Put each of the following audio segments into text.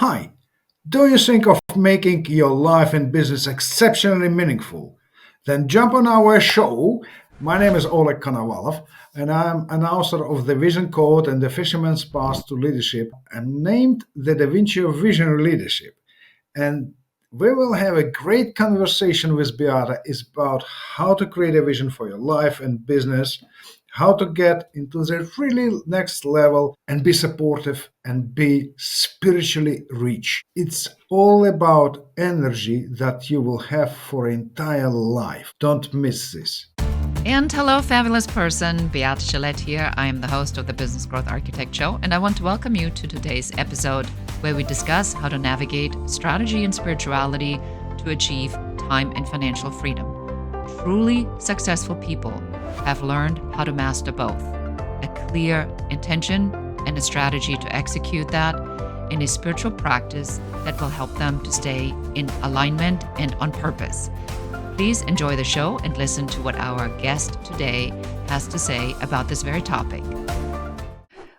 Hi, do you think of making your life and business exceptionally meaningful? Then jump on our show. My name is Oleg Konovalov, and I'm an author of The Vision Code and The Fisherman's Path to Leadership, and named the Da Vinci of Visionary Leadership. And we will have a great conversation with Beata is about how to create a vision for your life and business, how to get into the really next level and be supportive and be spiritually rich. It's all about energy that you will have for entire life. Don't miss this. And hello, fabulous person. Beate Gillette here. I am the host of the Business Growth Architect Show, and I want to welcome you to today's episode where we discuss how to navigate strategy and spirituality to achieve time and financial freedom. Truly successful people have learned how to master both a clear intention and a strategy to execute that in a spiritual practice that will help them to stay in alignment and on purpose. Please enjoy the show and listen to what our guest today has to say about this very topic.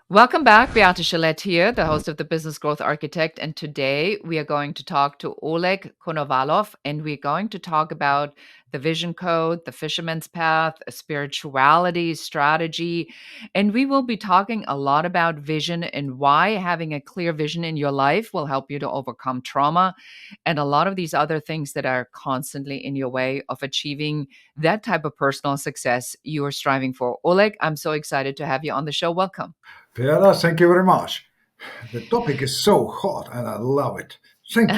Welcome back, Beate Gillette here, the host of the Business Growth Architect. And today we are going to talk to Oleg Konovalov, and we're going to talk about the vision code, the fisherman's path, spirituality, strategy. And we will be talking a lot about vision and why having a clear vision in your life will help you to overcome trauma and a lot of these other things that are constantly in your way of achieving that type of personal success you are striving for. Oleg, I'm so excited to have you on the show. Welcome. Beata, thank you very much. The topic is so hot and I love it. Thank you.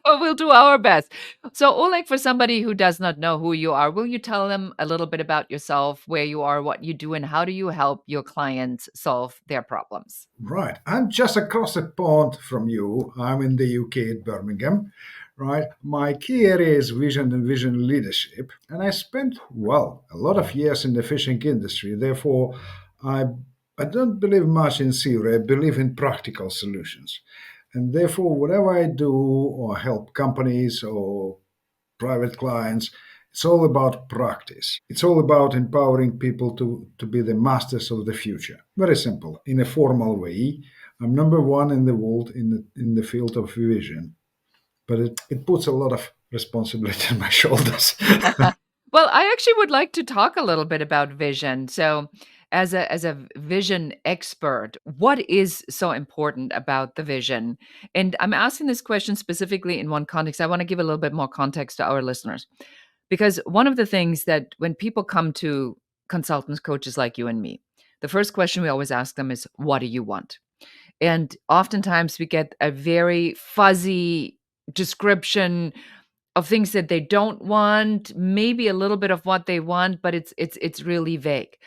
We'll do our best. So, Oleg, for somebody who does not know who you are, will you tell them a little bit about yourself, where you are, what you do, and how do you help your clients solve their problems? Right. I'm just across the pond from you. I'm in the UK at Birmingham. Right. My key area is vision and vision leadership. And I spent, well, a lot of years in the fishing industry. Therefore, I I don't believe much in theory. I believe in practical solutions. And therefore, whatever I do or help companies or private clients, it's all about practice. It's all about empowering people to be the masters of the future. Very simple. In a formal way, I'm number one in the world in the field of vision, but it puts a lot of responsibility on my shoulders. Well, I actually would like to talk a little bit about vision. So, as a vision expert, what is so important about the vision? And I'm asking this question specifically in one context. I want to give a little bit more context to our listeners. Because one of the things that when people come to consultants, coaches like you and me, the first question we always ask them is, what do you want? And oftentimes we get a very fuzzy description of things that they don't want, maybe a little bit of what they want, but it's really vague.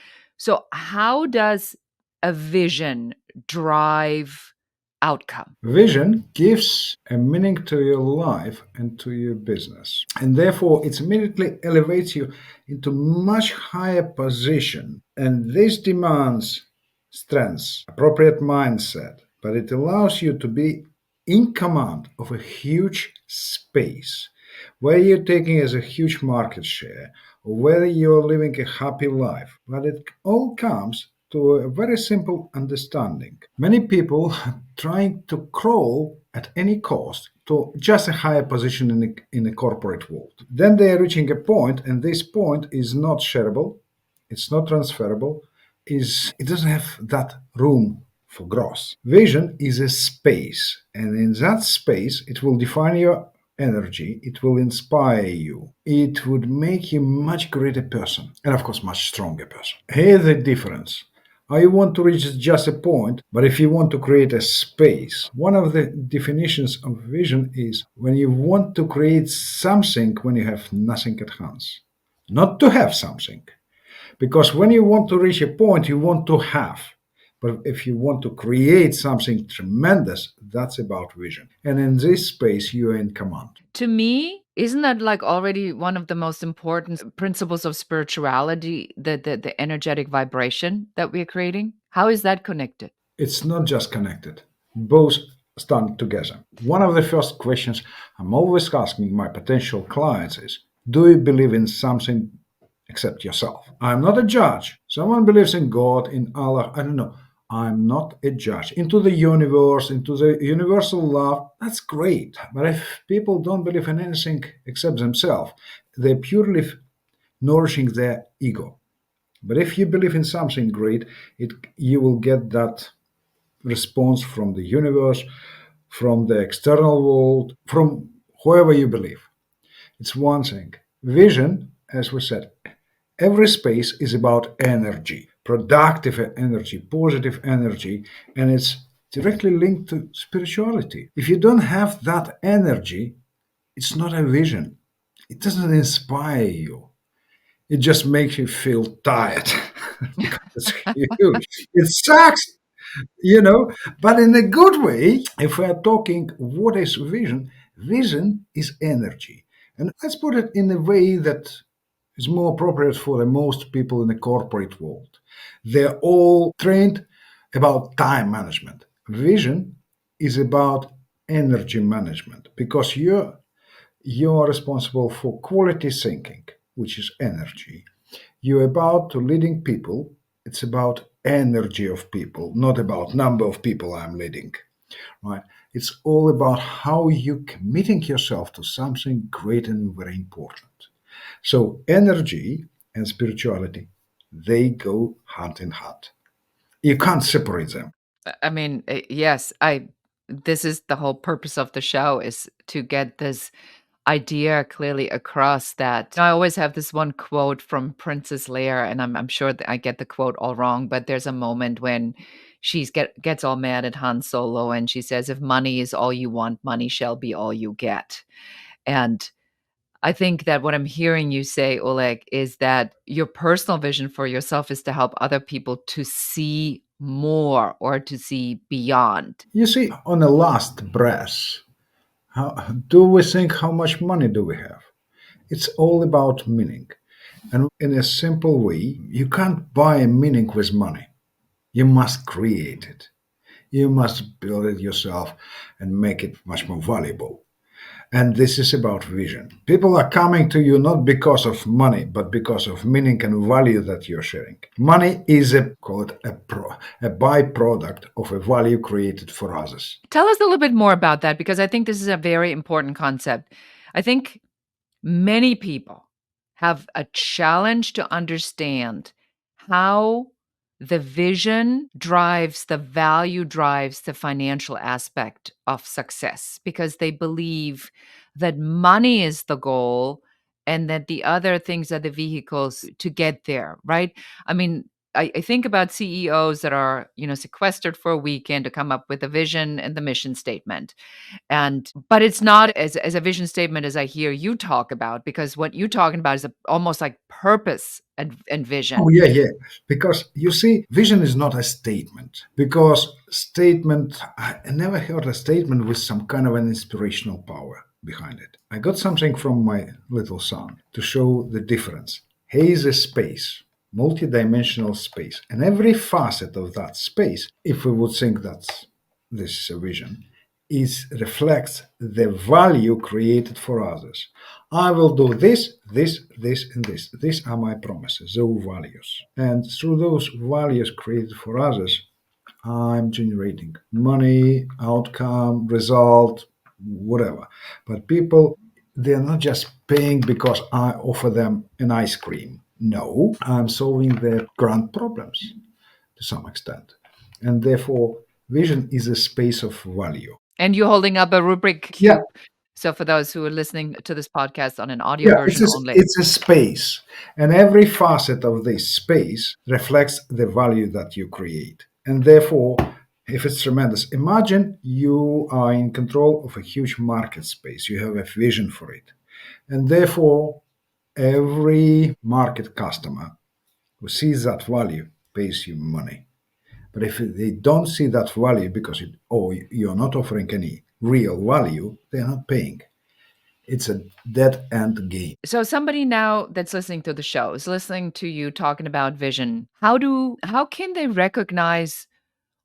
So how does a vision drive outcome? Vision gives a meaning to your life and to your business. And therefore, it immediately elevates you into much higher position. And this demands strength, appropriate mindset, but it allows you to be in command of a huge space where you're taking as a huge market share or whether you're living a happy life. But it all comes to a very simple understanding. Many people are trying to crawl at any cost to just a higher position in the corporate world. Then they are reaching a point, and this point is not shareable, it's not transferable, it doesn't have that room for growth. Vision is a space, and in that space, it will define your energy, it will inspire you, it would make you much greater person, and of course, much stronger person. Here's the difference. I want to reach just a point, but if you want to create a space, one of the definitions of vision is when you want to create something when you have nothing at hand. Not to have something. Because when you want to reach a point, you want to have. But if you want to create something tremendous, that's about vision. And in this space, you are in command. To me, isn't that like already one of the most important principles of spirituality, the energetic vibration that we're creating? How is that connected? It's not just connected, both stand together. One of the first questions I'm always asking my potential clients is, do you believe in something except yourself? I'm not a judge. Someone believes in God, in Allah, I don't know. I'm not a judge. Into the universe, into the universal love, that's great. But if people don't believe in anything except themselves, they're purely nourishing their ego. But if you believe in something great, you will get that response from the universe, from the external world, from whoever you believe. It's one thing. Vision, as we said, every space is about energy, productive energy, positive energy, and it's directly linked to spirituality. If you don't have that energy, it's not a vision. It doesn't inspire you. It just makes you feel tired because it's huge. It sucks, you know, but in a good way. If we're talking what is vision, vision is energy. And let's put it in a way that is more appropriate for the most people in the corporate world. They're all trained about time management. Vision is about energy management because you're responsible for quality thinking, which is energy. You're about to leading people. It's about energy of people, not about number of people I'm leading. Right? It's all about how you committing yourself to something great and very important. So energy and spirituality, they go hand in hand. You can't separate them. I mean, yes, I this is the whole purpose of the show is to get this idea clearly across that I always have this one quote from Princess Leia, and I'm sure that I get the quote all wrong, but there's a moment when gets all mad at Han Solo and she says, "If money is all you want, money shall be all you get." And I think that what I'm hearing you say, Oleg, is that your personal vision for yourself is to help other people to see more or to see beyond. You see, on the last breath, how, do we think how much money do we have? It's all about meaning. And in a simple way, you can't buy a meaning with money. You must create it. You must build it yourself and make it much more valuable. And this is about vision. People are coming to you not because of money, but because of meaning and value that you're sharing. Money is call it a byproduct of a value created for others. Tell us a little bit more about that because I think this is a very important concept. I think many people have a challenge to understand how the vision drives the value, drives the financial aspect of success because they believe that money is the goal and that the other things are the vehicles to get there, right? I mean, I think about CEOs that are, sequestered for a weekend to come up with a vision and the mission statement. And but it's not as a vision statement as I hear you talk about, because what you're talking about is almost like purpose and Oh vision. yeah, yeah. Because you see, vision is not a statement. Because statement, I never heard a statement with some kind of an inspirational power behind it. I got something from my little son to show the difference. He is a space, multi-dimensional space, and every facet of that space, if we would think that this is a vision, is reflects the value created for others. I will do this, this, this, and this. These are my promises, those values. And through those values created for others, I'm generating money, outcome, result, whatever. But people, they're not just paying because I offer them an ice cream. No, I'm solving their grand problems to some extent. And therefore, vision is a space of value. And you're holding up a rubric Yeah, cube. So for those who are listening to this podcast on an audio yeah, version only. it's a space, and every facet of this space reflects the value that you create. And therefore, if it's tremendous, imagine you are in control of a huge market space. You have a vision for it. And therefore, every market customer who sees that value pays you money. But if they don't see that value because you're not offering any real value, they're not paying. It's a dead end game. So somebody now that's listening to the show is listening to you talking about vision. How can they recognize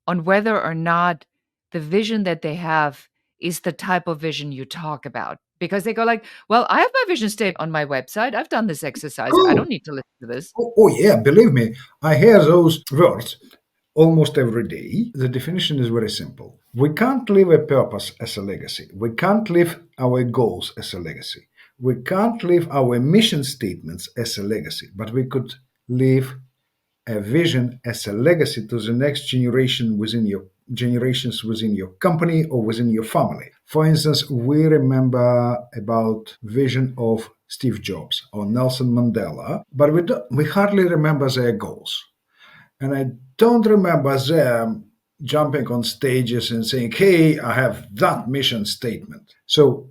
on whether or not the vision that they have is the type of vision you talk about? Because they go like, "Well, I have my vision statement on my website. I've done this exercise. I Good. don't need to listen to this." Oh, yeah, believe me, I hear those words. almost every day. The definition is very simple. We can't live a purpose as a legacy. We can't live our goals as a legacy. We can't live our mission statements as a legacy, but we could live a vision as a legacy to the next generation within your generations within your company or within your family. For instance, we remember about vision of Steve Jobs or Nelson Mandela, but we hardly remember their goals. And I don't remember them jumping on stages and saying, hey, I have that mission statement. So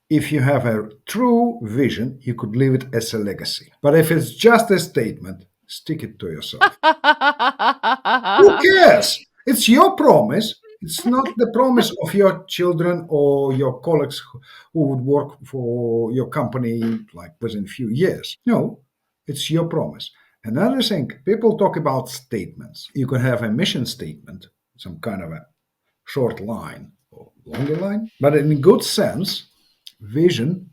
if you have a true vision, you could leave it as a legacy. But if it's just a statement, stick it to yourself. Who cares? It's your promise. It's not the promise of your children or your colleagues who would work for your company like within a few years. No, it's your promise. Another thing, people talk about statements. You can have a mission statement, some kind of a short line or longer line, but in good sense, vision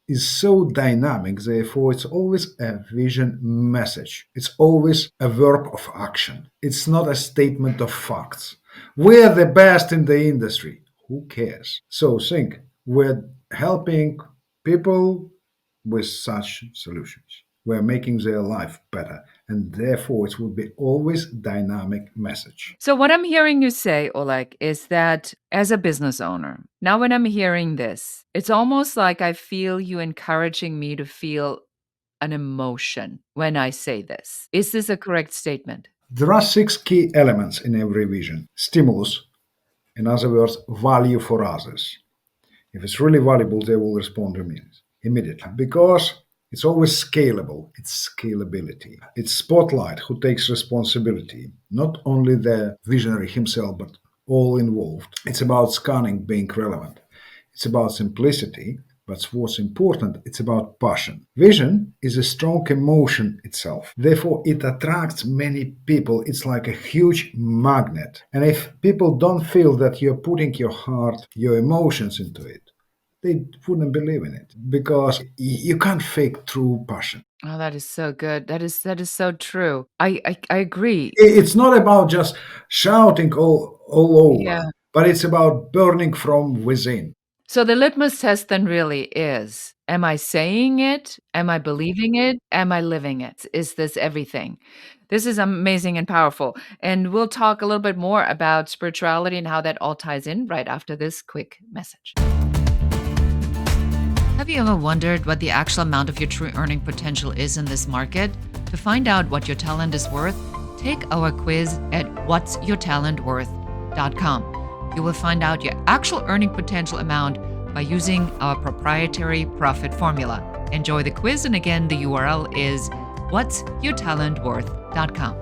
is so dynamic, therefore, it's always a vision message. It's always a verb of action. It's not a statement of facts. We're the best in the industry. Who cares? So, think we're helping people with such solutions. We're making their life better, and therefore, it will be always dynamic message. So, what I'm hearing you say, Oleg, is that as a business owner, now when I'm hearing this, it's almost like I feel you encouraging me to feel an emotion when I say this. Is this a correct statement? There are six key elements in every vision: stimulus, in other words, value for others. If it's really valuable, they will respond immediately because it's always scalable. It's scalability. It's spotlight who takes responsibility, not only the visionary himself, but all involved. It's about scanning being relevant. It's about simplicity, but what's important, it's about passion. Vision is a strong emotion itself. Therefore, it attracts many people. It's like a huge magnet. And if people don't feel that you're putting your heart, your emotions into it, they wouldn't believe in it because you can't fake true passion. Oh, that is so good. That is so true. I agree. It's not about just shouting all over, Yeah. but it's about burning from within. So the litmus test then really is, am I saying it? Am I believing it? Am I living it? Is this everything? This is amazing and powerful. And we'll talk a little bit more about spirituality and how that all ties in right after this quick message. Have you ever wondered what the actual amount of your true earning potential is in this market? To find out what your talent is worth, take our quiz at whatsyourtalentworth.com. You will find out your actual earning potential amount by using our proprietary profit formula. Enjoy the quiz, and again, the URL is whatsyourtalentworth.com.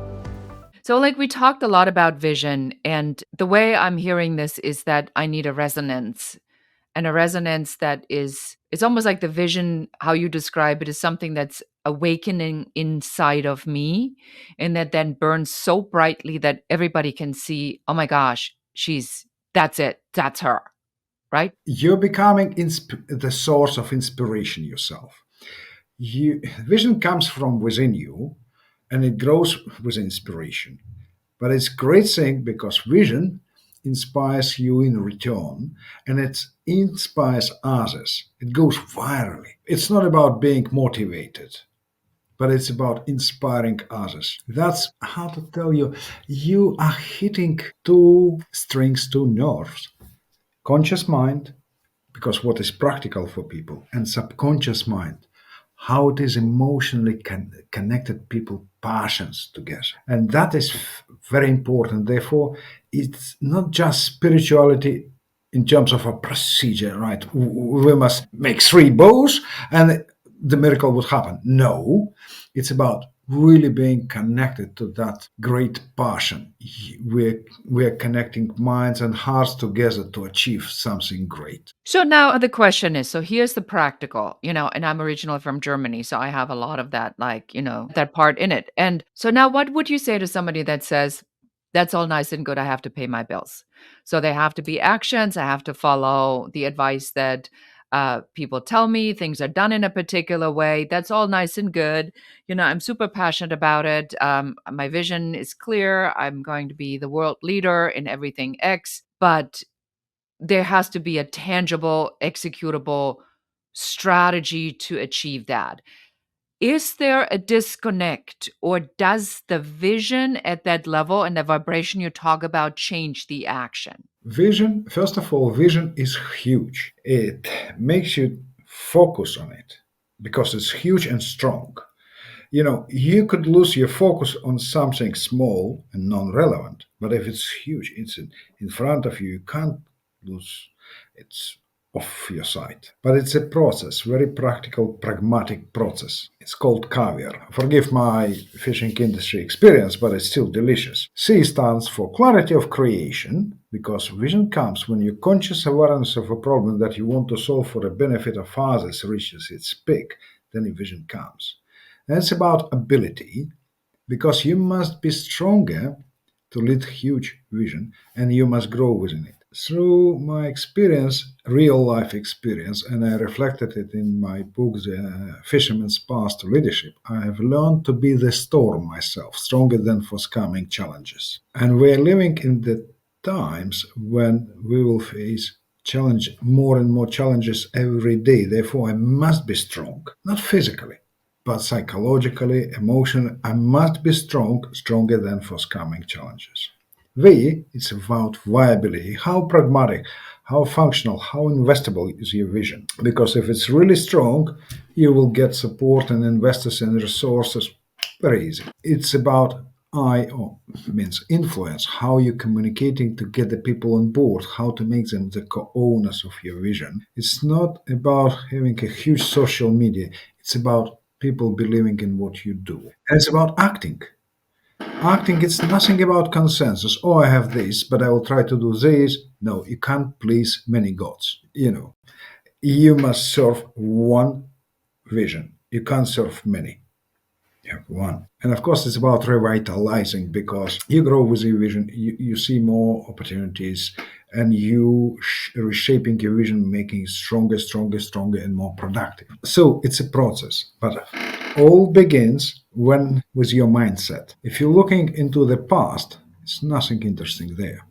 So, like, we talked a lot about vision, and the way I'm hearing this is that I need a resonance, and a resonance that is, it's almost like the vision, how you describe it, is something that's awakening inside of me, and that then burns so brightly that everybody can see, oh my gosh, that's it, that's her, right? You're becoming the source of inspiration yourself. Vision comes from within you and it grows with inspiration. But it's a great thing because vision inspires you in return and it inspires others. It goes virally. It's not about being motivated, but it's about inspiring others. That's how to tell you, you are hitting two strings, two nerves: conscious mind, because what is practical for people, and subconscious mind, how it is emotionally connected people passions together, and that is very important. Therefore, it's not just spirituality in terms of a procedure, right? We must make three bows and the miracle would happen. No, it's about really being connected to that great passion. We're connecting minds and hearts together to achieve something great. So now the question is, so here's the practical, and I'm originally from Germany, so I have a lot of that, like, that part in it. And so now what would you say to somebody that says, that's all nice and good, I have to pay my bills. So they have to be actions, I have to follow the advice that People tell me things are done in a particular way. That's all nice and good. I'm super passionate about it. My vision is clear. I'm going to be the world leader in everything X, but there has to be a tangible, executable strategy to achieve that. Is there a disconnect, or does the vision at that level and the vibration you talk about change the action? Vision, first of all, vision is huge. It makes you focus on it because it's huge and strong. You could lose your focus on something small and non-relevant, but if it's huge, it's in front of you, you can't lose it's off your sight. But it's a process, very practical, pragmatic process. It's called caviar. Forgive my fishing industry experience, but it's still delicious. C stands for clarity of creation, because vision comes when your conscious awareness of a problem that you want to solve for the benefit of others reaches its peak. Then your vision comes. And it's about ability, because you must be stronger to lead huge vision and you must grow within it. Through my experience, real life experience, and I reflected it in my book, The Fisherman's Path to Leadership, I have learned to be the storm myself, stronger than for coming challenges. And we're living in the times when we will face more and more challenges every day. Therefore, I must be strong, not physically, but psychologically, emotionally, I must be strong, stronger than forthcoming challenges. V, it's about viability, how pragmatic, how functional, how investable is your vision. Because if it's really strong, you will get support and investors and resources very easy. It's about means influence, how you're communicating to get the people on board, how to make them the co-owners of your vision. It's not about having a huge social media. It's about people believing in what you do. And it's about acting. Acting, it's nothing about consensus. Oh, I have this, but I will try to do this. No, you can't please many gods. You must serve one vision. You can't serve many. You have one. And of course, it's about revitalizing, because you grow with your vision, you see more opportunities, and you reshaping your vision, making it stronger, stronger, stronger, and more productive. So it's a process, but all begins when with your mindset. If you're looking into the past, it's nothing interesting there.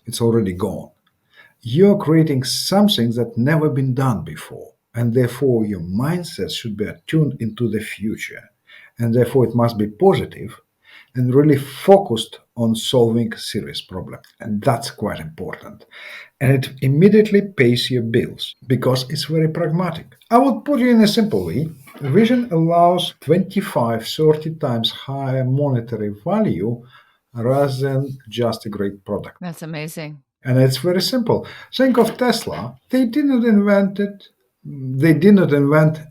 It's already gone. You're creating something that never been done before, and therefore your mindset should be attuned into the future, and therefore it must be positive and really focused on solving serious problems. And that's quite important. And it immediately pays your bills because it's very pragmatic. I would put it in a simple way. Vision allows 25, 30 times higher monetary value rather than just a great product. That's amazing. And it's very simple. Think of Tesla. They did not invent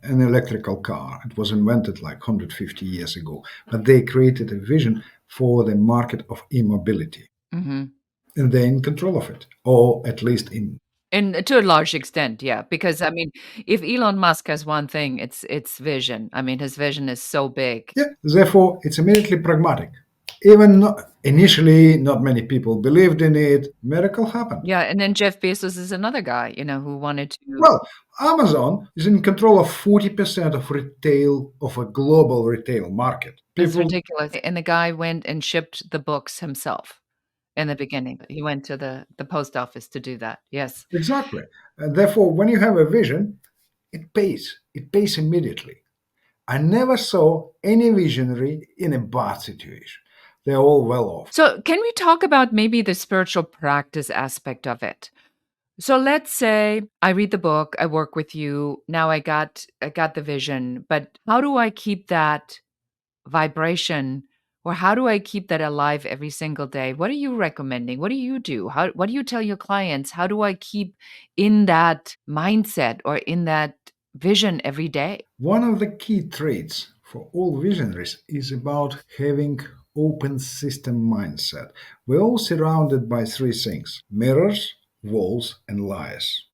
an electrical car. It was invented like 150 years ago. But they created a vision for the market of e-mobility. Hmm. And they're in control of it, or at least in. And to a large extent, yeah, because I mean, if Elon Musk has one thing, it's vision. I mean, his vision is so big. Yeah, therefore, it's immediately pragmatic. Even initially, not many people believed in it. Miracle happened. Yeah, and then Jeff Bezos is another guy, who wanted to. Well, Amazon is in control of 40% of retail, of a global retail market. It's People. ridiculous. And the guy went and shipped the books himself in the beginning. He went to the post office to do that. Yes. Exactly. And therefore, when you have a vision, it pays. It pays immediately. I never saw any visionary in a bad situation. They're all well off. So, can we talk about maybe the spiritual practice aspect of it? So let's say I read the book, I work with you, now I got the vision, but how do I keep that vibration, or how do I keep that alive every single day? What are you recommending? What do you do? What do you tell your clients? How do I keep in that mindset or in that vision every day? One of the key traits for all visionaries is about having open system mindset. We're all surrounded by three things: mirrors, walls, and liars.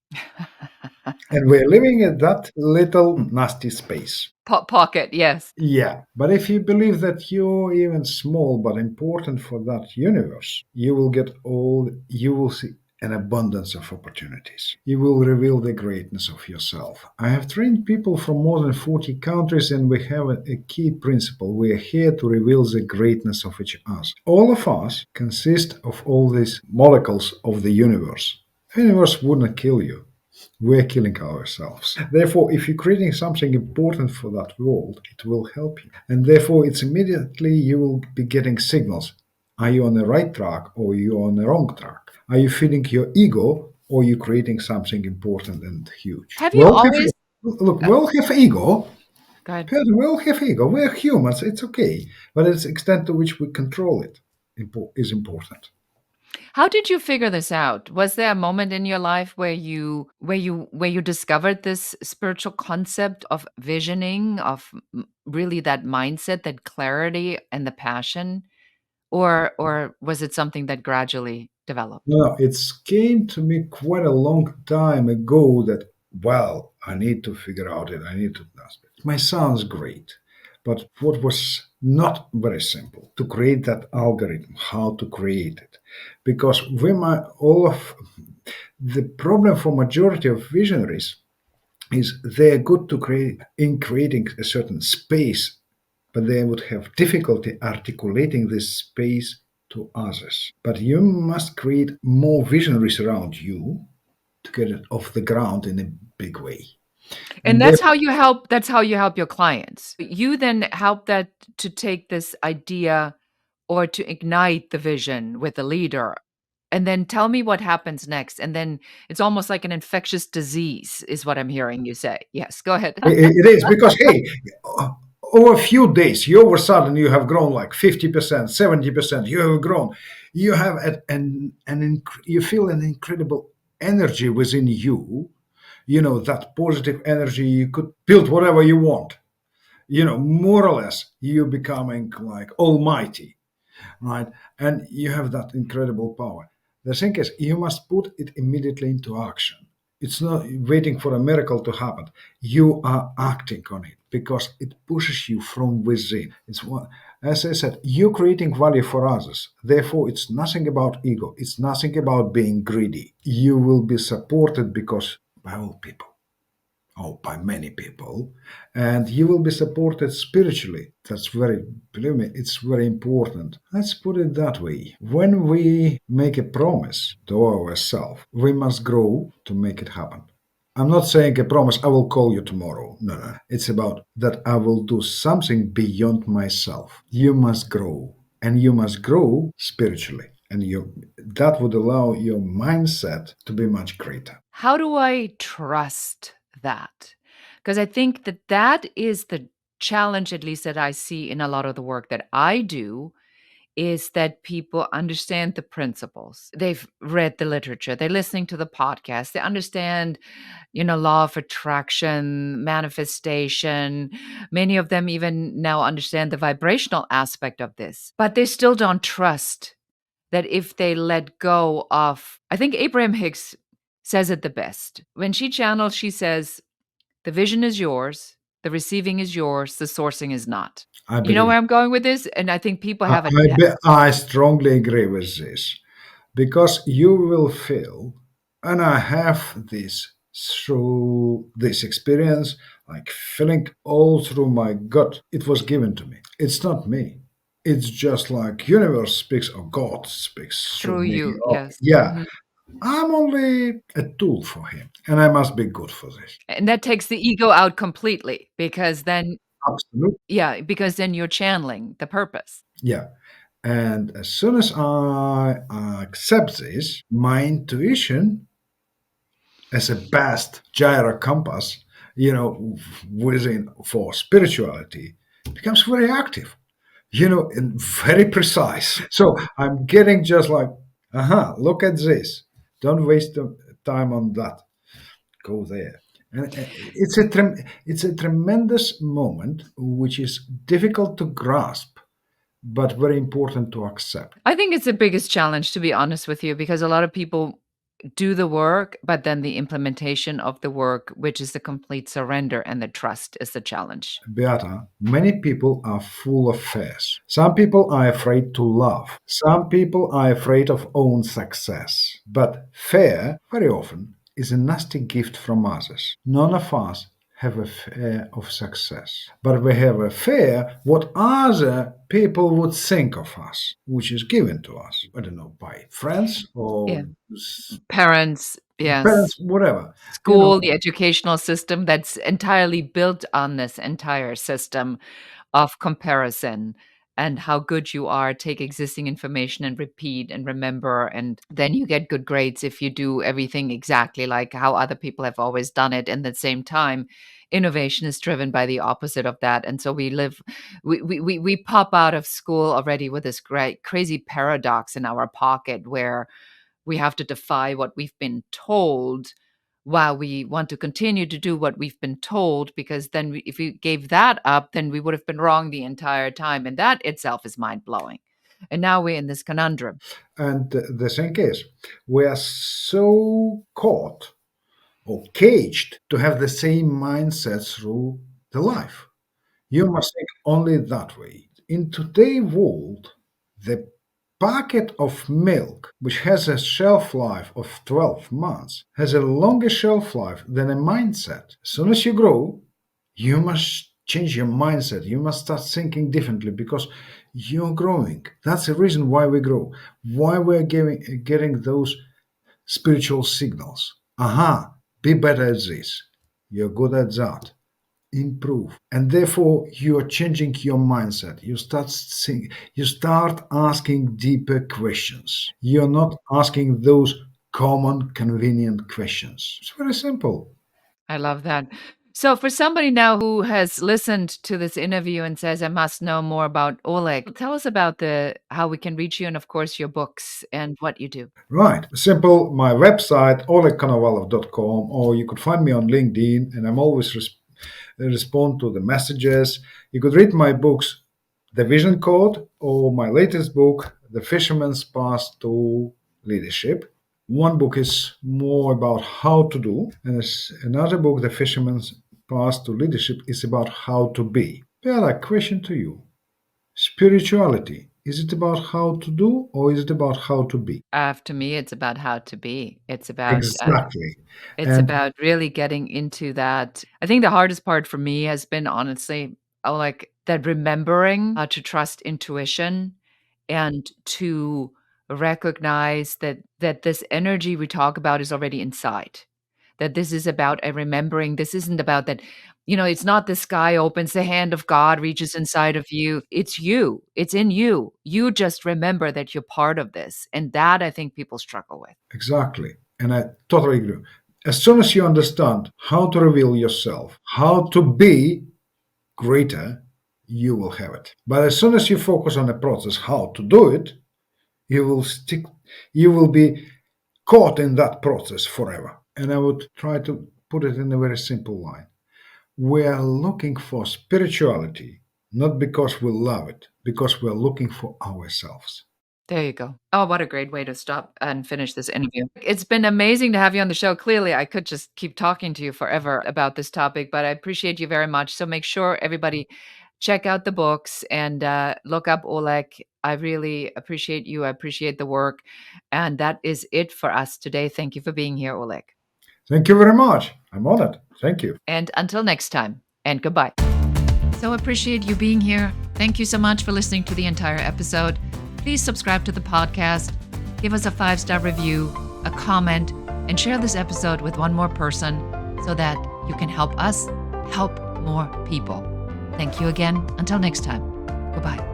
And we're living in that little nasty space. Pocket, yes. Yeah, but if you believe that you're even small but important for that universe, you will see an abundance of opportunities. You will reveal the greatness of yourself. I have trained people from more than 40 countries, and we have a key principle. We are here to reveal the greatness of each other. All of us consist of all these molecules of the universe. The universe wouldn't kill you. We're killing ourselves. Therefore, if you're creating something important for that world, it will help you. And therefore, it's immediately you will be getting signals. Are you on the right track or are you on the wrong track? Are you feeding your ego or are you creating something important and huge? Have you Well, always look, uh, we'll have ego. go ahead. We'll have ego. We're humans. It's okay. But it's the extent to which we control it is important. How did you figure this out? Was there a moment in your life where you discovered this spiritual concept of visioning, of really that mindset, that clarity and the passion? Or was it something that gradually developed? No, it's came to me quite a long time ago that, well, I need to figure out it. I need to grasp it. My sounds great, but what was not very simple to create that algorithm, how to create it, because we might all of the problem for majority of visionaries is they're good to create in creating a certain space, but they would have difficulty articulating this space to others. But you must create more visionaries around you to get it off the ground in a big way. And And that's how you help your clients. You then help that to take this idea or to ignite the vision with the leader. And then tell me what happens next. And then it's almost like an infectious disease, is what I'm hearing you say. Yes, go ahead. it is because, hey, over a few days, you all of a sudden you have grown like 50%, 70%. You have grown. You have you feel an incredible energy within you. You know that positive energy. You could build whatever you want. You know, more or less, you're becoming like almighty, right? And you have that incredible power. The thing is, you must put it immediately into action. It's not waiting for a miracle to happen. You are acting on it because it pushes you from within. It's one, as I said, you're creating value for others. Therefore, it's nothing about ego. It's nothing about being greedy. You will be supported because by all people or by many people, and you will be supported spiritually. That's very, believe me, it's very important. Let's put it that way. When we make a promise to ourselves, we must grow to make it happen. I'm not saying a promise, I will call you tomorrow. No, no. It's about that I will do something beyond myself. You must grow, and you must grow spiritually. And that would allow your mindset to be much greater. How do I trust that? Because I think that that is the challenge, at least that I see in a lot of the work that I do, is that people understand the principles. They've read the literature, they're listening to the podcast, they understand, law of attraction, manifestation. Many of them even now understand the vibrational aspect of this, but they still don't trust that if they let go of, I think Abraham Hicks says it the best. When she channels, she says, the vision is yours, the receiving is yours, the sourcing is not. I You know believe. where I'm going with this? And I think people I, have a I strongly agree with this because you will feel, and I have this through this experience, like feeling all through my gut. It was given to me. It's not me. It's just like universe speaks or God speaks through through me. you. Or, Yes. yeah, Mhm. I'm only a tool for him, and I must be good for this. And that takes the ego out completely because then, Absolutely. yeah, because then you're channeling the purpose. Yeah. And as soon as I accept this, my intuition as a best gyro compass, within for spirituality, becomes very active, and very precise. So I'm getting just like, look at this. Don't waste the time on that. Go there. And it's a tremendous moment which is difficult to grasp, but very important to accept. I think it's the biggest challenge, to be honest with you, because a lot of people, do the work, but then the implementation of the work, which is the complete surrender and the trust, is the challenge. Beata, many people are full of fears. Some people are afraid to love. Some people are afraid of own success. But fear, very often, is a nasty gift from others. None of us have a fear of success. But we have a fear what other people would think of us, which is given to us. I don't know, by friends Yeah. or Parents, yes. parents, whatever. You know, School, the educational system that's entirely built on this entire system of comparison and how good you are, take existing information and repeat and remember, and then you get good grades if you do everything exactly like how other people have always done it. And at the same time, innovation is driven by the opposite of that. And so we pop out of school already with this great crazy paradox in our pocket where we have to defy what we've been told while we want to continue to do what we've been told, because then if we gave that up, then we would have been wrong the entire time. And that itself is mind blowing. And now we're in this conundrum. and the thing is, we are so caught or caged to have the same mindset through the life. You must think only that way. In today's world, the packet of milk, which has a shelf life of 12 months, has a longer shelf life than a mindset. As soon as you grow, you must change your mindset. You must start thinking differently because you're growing. That's the reason why we grow, why we're getting those spiritual signals. Aha, be better at this. You're good at that. Improve. And therefore you're changing your mindset. You start asking deeper questions. You're not asking those common convenient questions. It's very simple. I love that. So, for somebody now who has listened to this interview and says, I must know more about Oleg, tell us about the how we can reach you and, of course, your books and what you do. Right. Simple. My website, olegkonovalov.com, or you could find me on LinkedIn, and I'm always respond to the messages. You could read my books, The Vision Code, or my latest book, The Fisherman's Path to Leadership. One book is more about how to do, and another book, The Fisherman's Path to Leadership, is about how to be. Bella, question to you. Spirituality, is it about how to do or is it about how to be? To me, it's about how to be. Exactly. It's And about really getting into that. I think the hardest part for me has been honestly, like that remembering how to trust intuition and to recognize that this energy we talk about is already inside. That this is about a remembering. This isn't about that, it's not the sky opens, the hand of God reaches inside of you. It's you. It's in you. You just remember that you're part of this. And that I think people struggle with. exactly. And I totally agree. As soon as you understand how to reveal yourself, how to be greater, you will have it. But as soon as you focus on the process, how to do it, you will stick, you will be caught in that process forever. And I would try to put it in a very simple line. We are looking for spirituality, not because we love it, because we're looking for ourselves. There you go. Oh, what a great way to stop and finish this interview. It's been amazing to have you on the show. Clearly, I could just keep talking to you forever about this topic, but I appreciate you very much. So make sure everybody check out the books and look up Oleg. I really appreciate you. I appreciate the work. And that is it for us today. Thank you for being here, Oleg. Thank you very much. I'm honored. Thank you. And until next time, and goodbye. So appreciate you being here. Thank you so much for listening to the entire episode. Please subscribe to the podcast, give us a 5-star review, a comment, and share this episode with one more person so that you can help us help more people. Thank you again. Until next time. Goodbye.